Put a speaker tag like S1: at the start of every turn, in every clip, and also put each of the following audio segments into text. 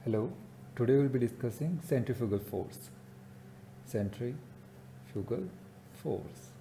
S1: Hello, today we will be discussing centrifugal force. Centrifugal force.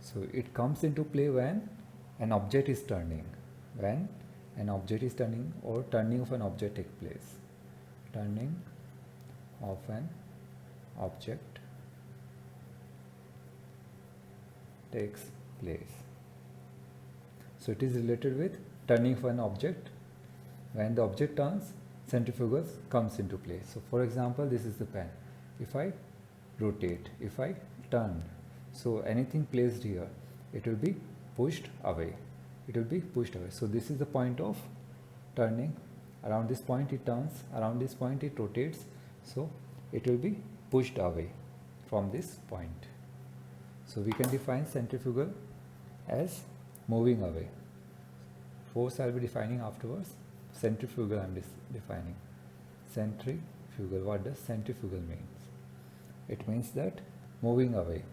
S1: So it comes into play when an object is turning. When an object is turning or turning of an object takes place. Turning of an object takes place. So it is related with turning of an object. When the object turns, centrifugal comes into play. So for example, this is the pen. If I rotate, if I turn, so anything placed here, it will be pushed away. It will be pushed away. So this is the point of turning. Around this point it turns, around this point it rotates. So it will be pushed away from this point. So we can define centrifugal as moving away. Force I will be defining afterwards. Centrifugal I am defining. Centrifugal. What does centrifugal means? It means that moving away.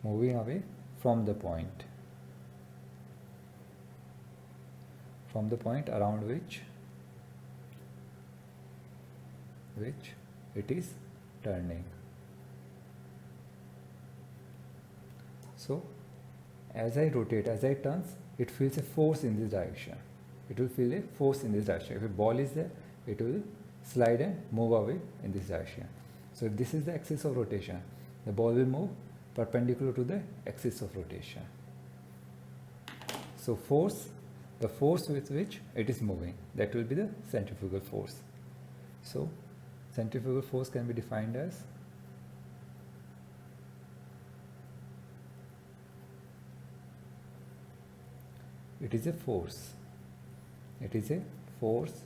S1: Moving away from the point. From the point around which it is turning. So as I rotate, as I turn, it feels a force in this direction. It will feel a force in this direction. If a ball is there, it will slide and move away in this direction. So if this is the axis of rotation, the ball will move perpendicular to the axis of rotation. So force, the force with which it is moving, that will be the centrifugal force. So centrifugal force can be defined as it is a force. It is a force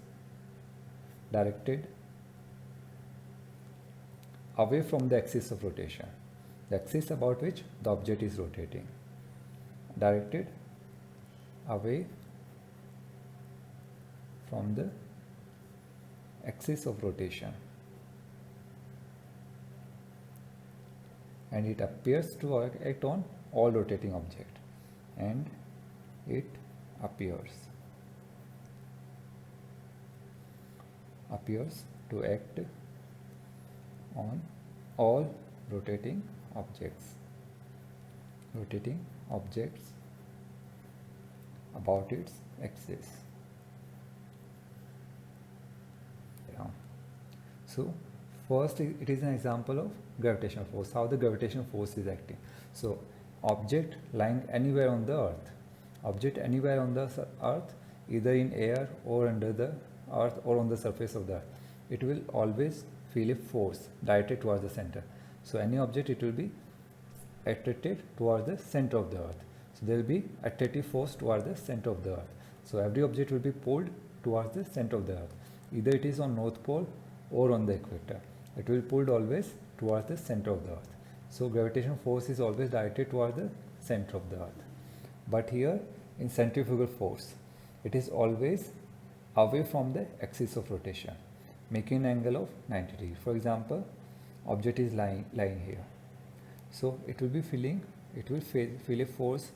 S1: directed away from the axis of rotation, the axis about which the object is rotating. Directed away from the axis of rotation, and it appears to act on all rotating object, and it appears to act on all rotating objects about its axis. So first it is an example of gravitational force, how the gravitational force is acting. So object lying anywhere on the earth, either in air or under the earth or on the surface of the earth, it will always feel a force directed towards the center. So any object, it will be attracted towards the center of the earth. So there will be attractive force towards the center of the earth. So every object will be pulled towards the center of the earth. Either it is on North Pole or on the equator. It will be pulled always towards the center of the earth. So gravitational force is always directed towards the center of the earth. But here in centrifugal force, it is always away from the axis of rotation, making an angle of 90 degrees. For example, object is lying here. So it will be feel a force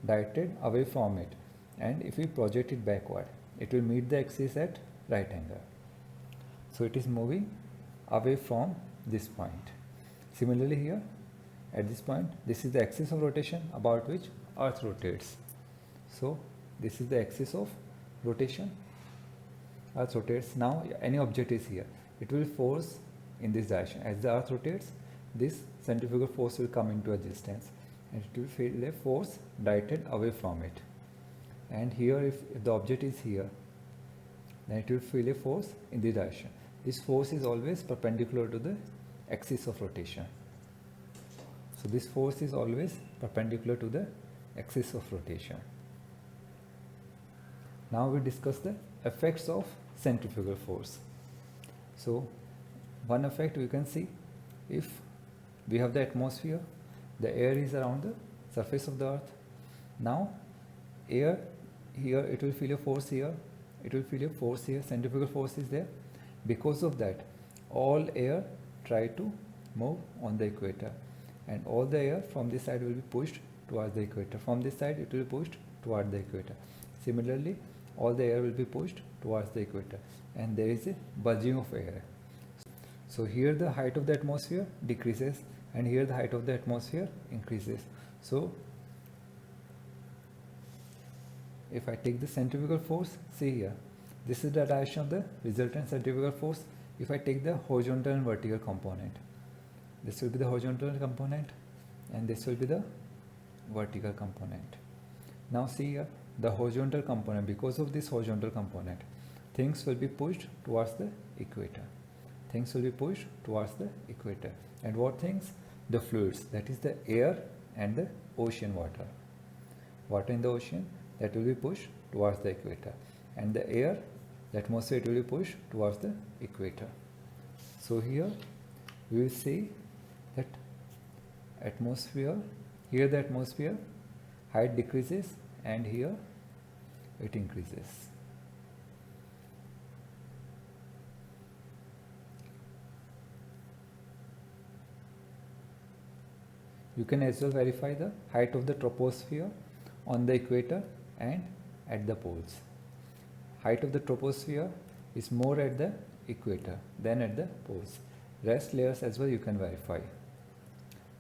S1: directed away from it, and if we project it backward, it will meet the axis at right angle. So it is moving away from this point. Similarly here, at this point, this is the axis of rotation about which Earth rotates. So this is the axis of rotation. Earth rotates. Now any object is here, it will force in this direction. As the Earth rotates, this centrifugal force will come into existence, and it will feel a force directed away from it. And here, if the object is here, then it will feel a force in this direction. This force is always perpendicular to the axis of rotation. So this force is always perpendicular to the axis of rotation. Now we discuss the effects of centrifugal force. So one effect we can see, if we have the atmosphere, the air is around the surface of the earth. Now air here, it will feel a force here, centrifugal force is there. Because of that, all air try to move on the equator, and all the air from this side will be pushed towards the equator. From this side it will be pushed toward the equator. Similarly, all the air will be pushed towards the equator, and there is a bulging of air. So here the height of the atmosphere decreases, and here the height of the atmosphere increases. So if I take the centrifugal force, see here, this is the direction of the resultant centrifugal force. If I take the horizontal and vertical component, this will be the horizontal component and this will be the vertical component. Now see here, the horizontal component, because of this horizontal component, things will be pushed towards the equator. Things will be pushed towards the equator. And what things? The fluids, that is the air and the ocean water. Water in the ocean, that will be pushed towards the equator. And the air, the atmosphere, it will be pushed towards the equator. So here we will see that atmosphere, here the atmosphere height decreases and here it increases. You can as well verify the height of the troposphere on the equator and at the poles. Height of the troposphere is more at the equator than at the poles. Rest layers as well you can verify.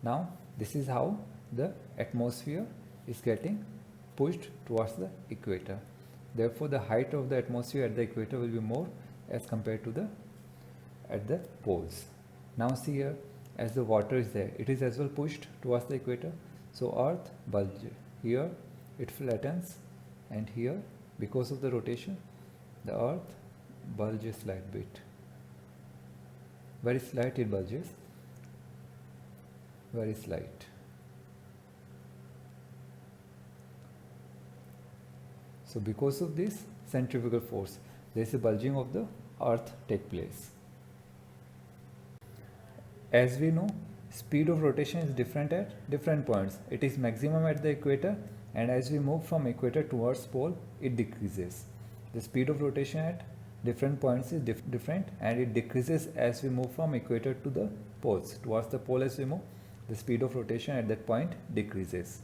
S1: Now this is how the atmosphere is getting pushed towards the equator. Therefore the height of the atmosphere at the equator will be more as compared to the at the poles. Now see here, as the water is there, it is as well pushed towards the equator. So earth bulges. Here it flattens, and here because of the rotation the earth bulges slight bit. Very slight it bulges. Very slight. So because of this centrifugal force, there is a bulging of the earth take place. As we know, speed of rotation is different at different points. It is maximum at the equator, and as we move from equator towards pole, it decreases. The speed of rotation at different points is different, and it decreases as we move from equator to the poles. Towards the pole as we move, the speed of rotation at that point decreases.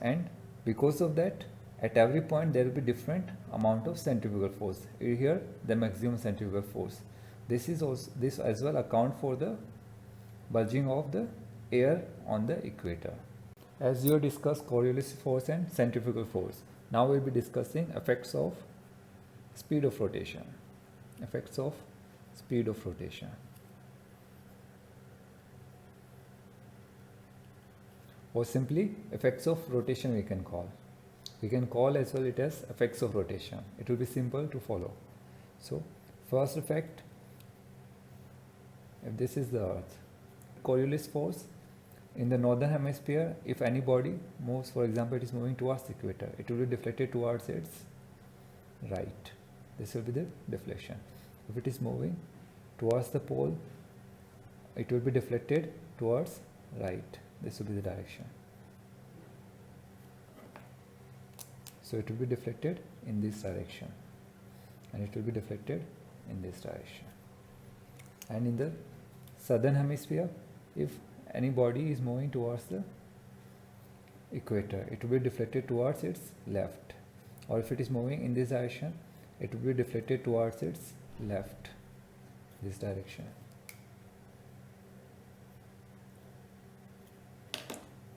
S1: And because of that, at every point there will be different amount of centrifugal force. Here the maximum centrifugal force. This as well account for the bulging of the air on the equator. As you discussed Coriolis force and centrifugal force, now we will be discussing effects of speed of rotation. Effects of speed of rotation. Or simply effects of rotation we can call. We can call as well it as effects of rotation. It will be simple to follow. So first effect, if this is the earth, Coriolis force in the northern hemisphere, if any body moves, for example it is moving towards the equator, it will be deflected towards its right. This will be the deflection. If it is moving towards the pole, it will be deflected towards right. This will be the direction. So it will be deflected in this direction, and it will be deflected in this direction. And in the southern hemisphere, if any body is moving towards the equator, it will be deflected towards its left. Or if it is moving in this direction, it will be deflected towards its left, this direction.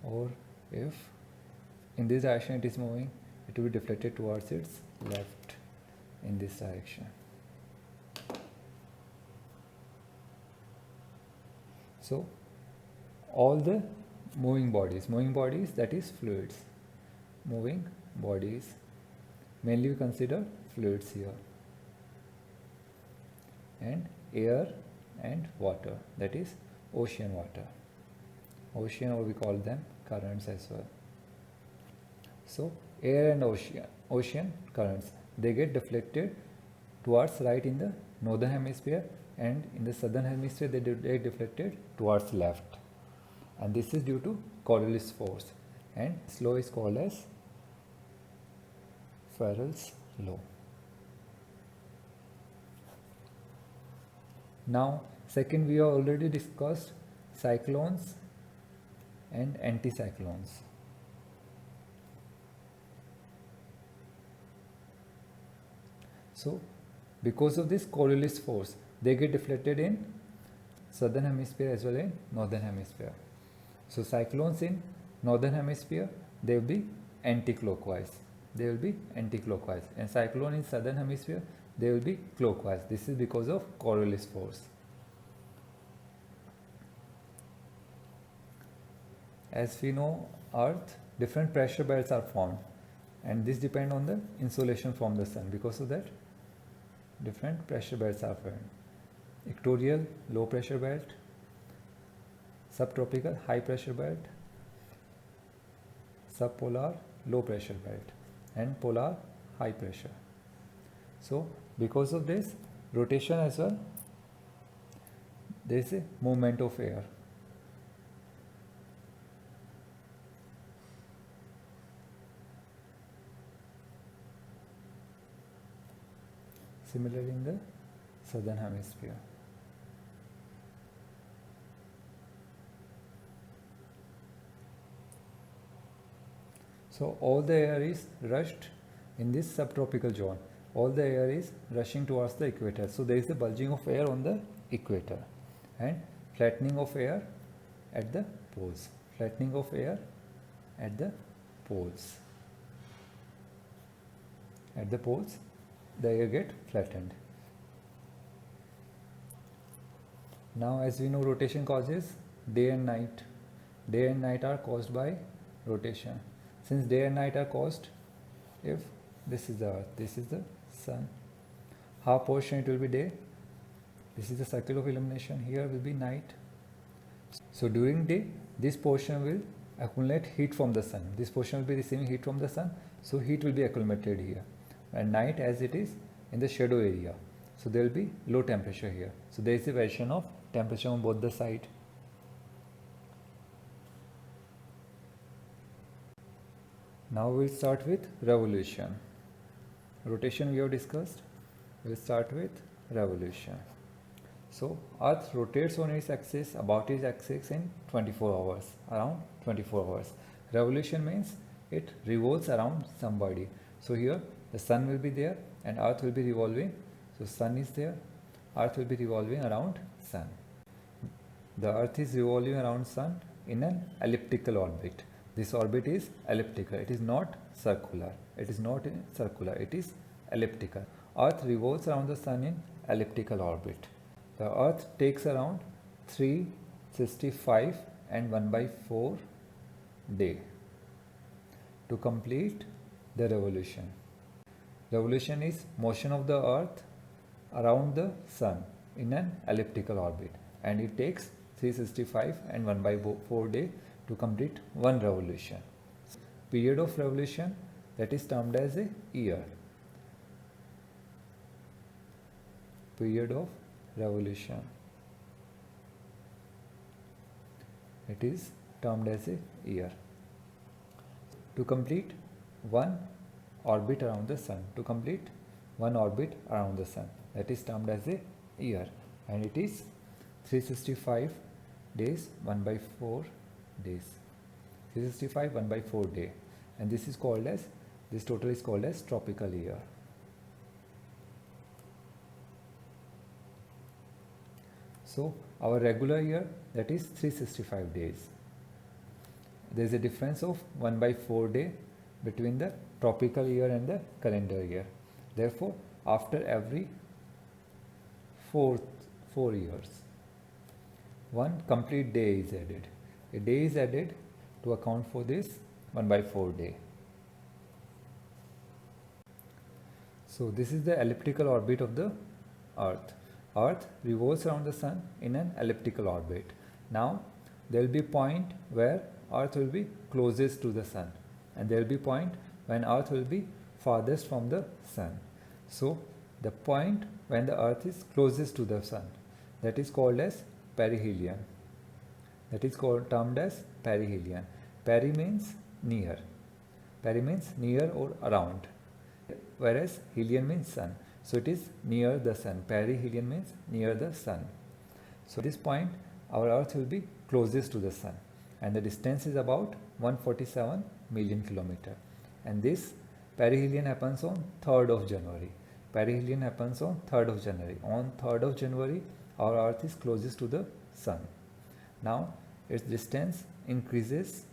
S1: Or if in this direction it is moving, it will be deflected towards its left in this direction. So all the moving bodies, that is fluids, moving bodies, mainly we consider fluids here, and air and water, that is ocean water. Ocean, or we call them currents as well. So air and ocean currents, they get deflected towards right in the northern hemisphere, and in the southern hemisphere they get deflected towards left. And this is due to Coriolis force, and this law is called as Farrell's law. Now second, we have already discussed cyclones and anticyclones. So because of this Coriolis force, they get deflected in southern hemisphere as well in northern hemisphere. So cyclones in northern hemisphere, they will be anti-clockwise. They will be anti-clockwise. And cyclone in southern hemisphere, they will be clockwise. This is because of Coriolis force. As we know, Earth, different pressure belts are formed, and this depend on the insolation from the sun. Because of that, different pressure belts are formed. Equatorial low pressure belt, subtropical high pressure belt, subpolar low pressure belt, and polar high pressure. So because of this rotation as well, there is a movement of air. Similarly in the southern hemisphere. So all the air is rushed in this subtropical zone. All the air is rushing towards the equator. So there is a bulging of air on the equator and flattening of air at the poles. Flattening of air at the poles. At the poles, the air get flattened. Now as we know, rotation causes day and night. Day and night are caused by rotation. Since day and night are caused, if this is the earth, this is the sun, half portion it will be day, this is the circle of illumination, here will be night. So during day, this portion will accumulate heat from the sun. This portion will be receiving heat from the sun, so heat will be accumulated here. And night, as it is in the shadow area, so there will be low temperature here. So there is a variation of temperature on both the sides. Now we'll start with revolution. Rotation we have discussed. We'll start with revolution. So Earth rotates on its axis, about its axis in 24 hours, around 24 hours. Revolution means it revolves around somebody. So here the sun will be there and Earth will be revolving. So sun is there, Earth will be revolving around sun. The Earth is revolving around sun in an elliptical orbit. This orbit is elliptical. It is not circular. It is not circular. It is elliptical. Earth revolves around the sun in elliptical orbit. The Earth takes around 365 and 1/4 day to complete the revolution. Revolution is motion of the Earth around the sun in an elliptical orbit, and it takes 365 and 1/4 day to complete one revolution. Period of revolution, that is termed as a year. Period of revolution, it is termed as a year. To complete one orbit around the sun, to complete one orbit around the sun, that is termed as a year, and it is 365 days 1/4 days. 365 1/4 day, and this is called as, this total is called as tropical year. So our regular year, that is 365 days. There is a difference of 1/4 day between the tropical year and the calendar year. Therefore, after every 4 years, one complete day is added. A day is added to account for this 1/4 day. So this is the elliptical orbit of the Earth. Earth revolves around the sun in an elliptical orbit. Now there will be a point where Earth will be closest to the sun, and there will be a point when Earth will be farthest from the sun. So the point when the Earth is closest to the sun, that is called as perihelion. That is called, termed as perihelion. Peri means near. Peri means near or around, whereas helion means sun. So it is near the sun. Perihelion means near the sun. So at this point, our Earth will be closest to the sun, and the distance is about 147 million kilometer. And this perihelion happens on 3rd of January. perihelion happens on 3rd of January. On 3rd of January, our Earth is closest to the Sun. Now its distance increases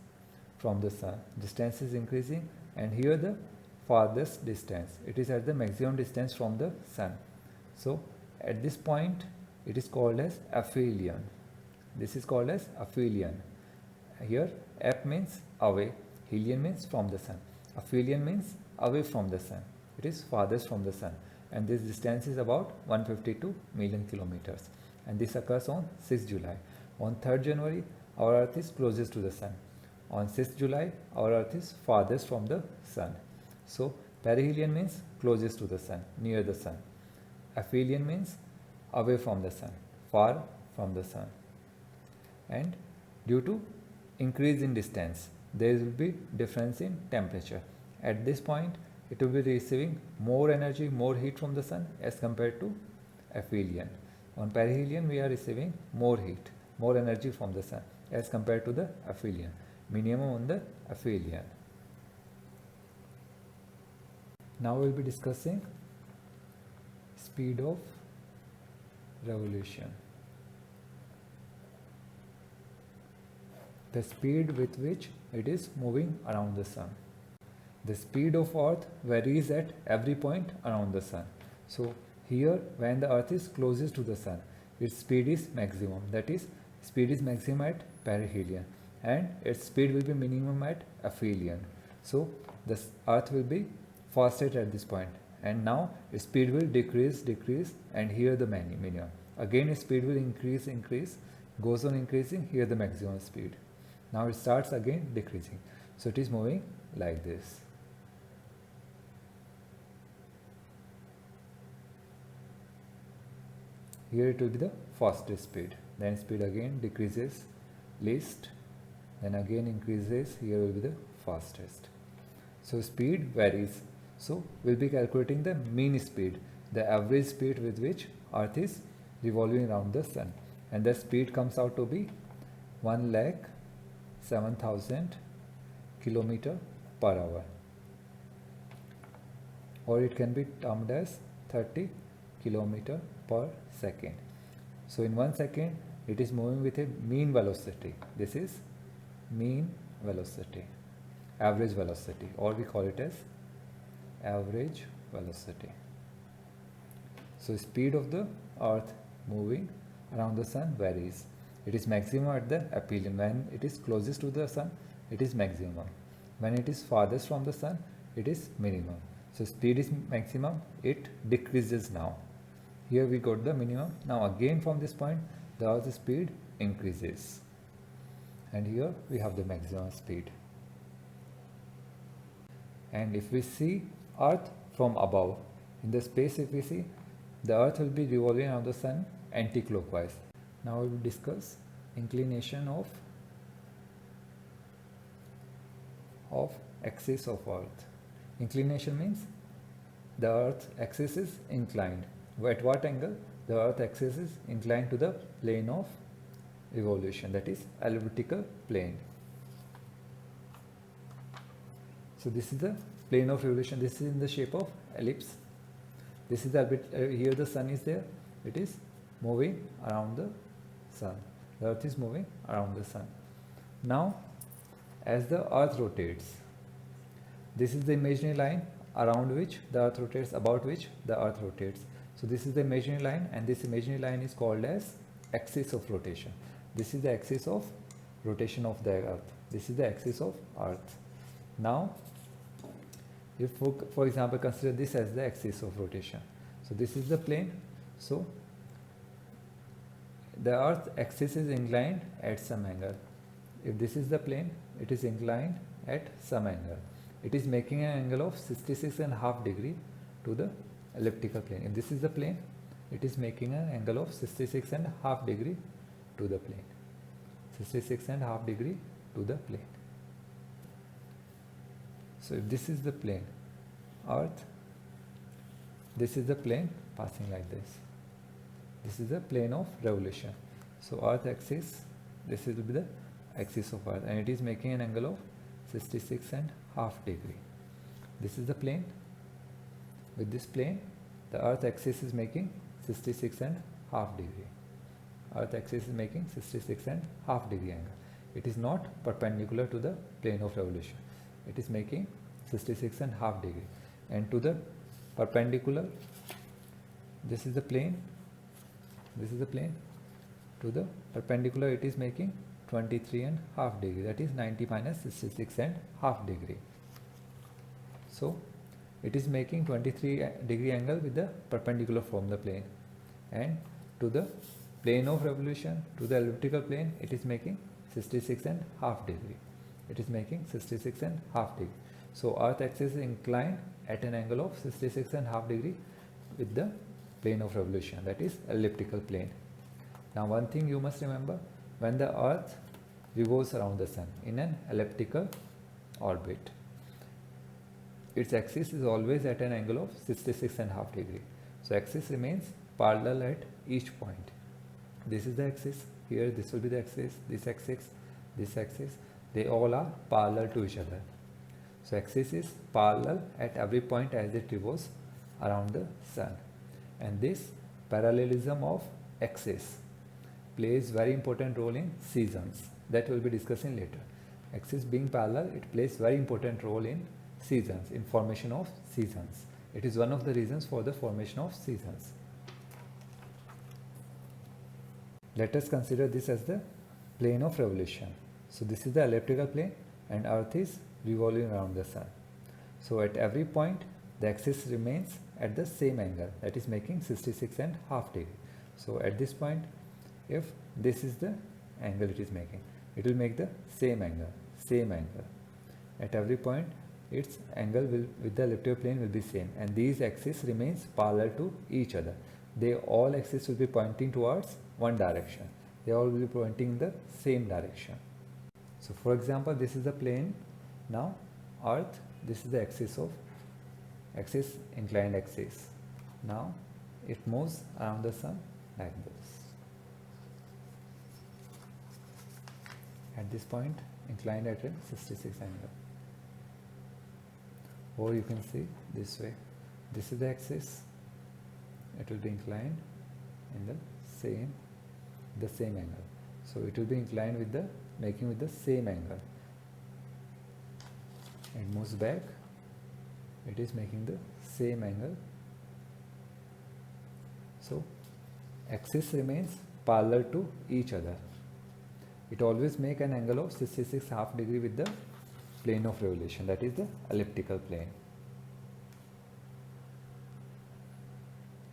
S1: from the Sun. Distance is increasing, and here the farthest distance. It is at the maximum distance from the Sun. So at this point, it is called as aphelion. This is called as aphelion. Here ap means away, helion means from the Sun. Aphelion means away from the Sun. It is farthest from the Sun, and this distance is about 152 million kilometers, and this occurs on 6th July. On 3rd January, our Earth is closest to the Sun. On 6th July, our Earth is farthest from the Sun. So perihelion means closest to the Sun, near the Sun. Aphelion means away from the Sun, far from the Sun. And due to increase in distance, there will be difference in temperature. At this point, it will be receiving more energy, more heat from the Sun as compared to aphelion. On perihelion, we are receiving more heat, more energy from the Sun as compared to the aphelion. Minimum on the aphelion. Now we will be discussing speed of revolution. The speed with which it is moving around the Sun. The speed of Earth varies at every point around the Sun. So here, when the Earth is closest to the Sun, its speed is maximum. That is, speed is maximum at perihelion, and its speed will be minimum at aphelion. So the Earth will be fastest at this point, and now its speed will decrease, and here the minimum. Again its speed will increase, goes on increasing, here the maximum speed. Now it starts again decreasing. So it is moving like this. Here it will be the fastest speed. Then speed again decreases, least, then again increases, here will be the fastest. So speed varies. So we'll be calculating the mean speed, the average speed with which Earth is revolving around the Sun, and the speed comes out to be 1,07,000 km per hour, or it can be termed as 30 km per second. So in 1 second it is moving with a mean velocity. This is mean velocity, average velocity, or we call it as average velocity. So speed of the Earth moving around the Sun varies. It is maximum at the aphelion. When it is closest to the Sun, it is maximum. When it is farthest from the Sun, it is minimum. So speed is maximum, it decreases now. Here we got the minimum. Now again from this point, the Earth's speed increases, and here we have the maximum speed. And if we see Earth from above, in the space, if we see, the Earth will be revolving around the Sun anti-clockwise. Now we will discuss inclination of axis of Earth. Inclination means the Earth axis is inclined. At what angle? The Earth axis is inclined to the plane of revolution, that is elliptical plane. So this is the plane of revolution. This is in the shape of ellipse. This is the here the Sun is there. It is moving around the Sun. The Earth is moving around the Sun. Now, as the Earth rotates, this is the imaginary line around which the Earth rotates, about which the Earth rotates. So this is the imaginary line, and this imaginary line is called as axis of rotation. This is the axis of rotation of the Earth. This is the axis of Earth. Now, if for example consider this as the axis of rotation. So this is the plane. So the Earth axis is inclined at some angle. If this is the plane, it is inclined at some angle. It is making an angle of 66.5 degree to the elliptical plane. If this is the plane, it is making an angle of 66.5 degree to the plane. 66.5 degree to the plane. So if this is the plane, Earth, this is the plane passing like this. This is the plane of revolution. So Earth axis, this will be the axis of Earth, and it is making an angle of 66.5 degree. This is the plane. With this plane, the earth axis is making 66 and half degree. Earth axis is making 66 and half degree angle. It is not perpendicular to the plane of revolution. It is making 66 and half degree, and to the perpendicular, this is the plane, this is the plane, to the perpendicular it is making 23 and half degree, that is 90 minus 66 and half degree. So it is making 23 degree angle with the perpendicular from the plane, and to the plane of revolution, to the elliptical plane, it is making 66 and half degree. It is making 66 and half degree. So earth axis is inclined at an angle of 66 and half degree with the plane of revolution, that is elliptical plane. Now one thing you must remember, when the earth revolves around the sun in an elliptical orbit, its axis is always at an angle of 66 and half degree. So axis remains parallel at each point. This is the axis, here this will be the axis, this axis, they all are parallel to each other. So axis is parallel at every point as it revolves around the sun, and this parallelism of axis plays very important role in seasons, that we will be discussing later. Axis being parallel, it plays very important role in seasons, in formation of seasons. It is one of the reasons for the formation of seasons. Let us consider this as the plane of revolution. So this is the elliptical plane, and earth is revolving around the sun. So at every point the axis remains at the same angle, that is making 66 and half degree. So at this point, if this is the angle it is making, it will make the same angle. At every point its angle will with the elliptical plane will be same, and these axes remains parallel to each other. They all axes will be pointing towards one direction. They all will be pointing in the same direction. So for example, this is the plane. Now earth, this is the axis inclined axis. Now it moves around the sun like this. At this point inclined at a 66 angle. Or you can see this way. This is the axis. It will be inclined in the same angle. So it will be inclined with the making with the same angle. It moves back. It is making the same angle. So axis remains parallel to each other. It always make an angle of 66 half degree with the plane of revolution, that is the elliptical plane.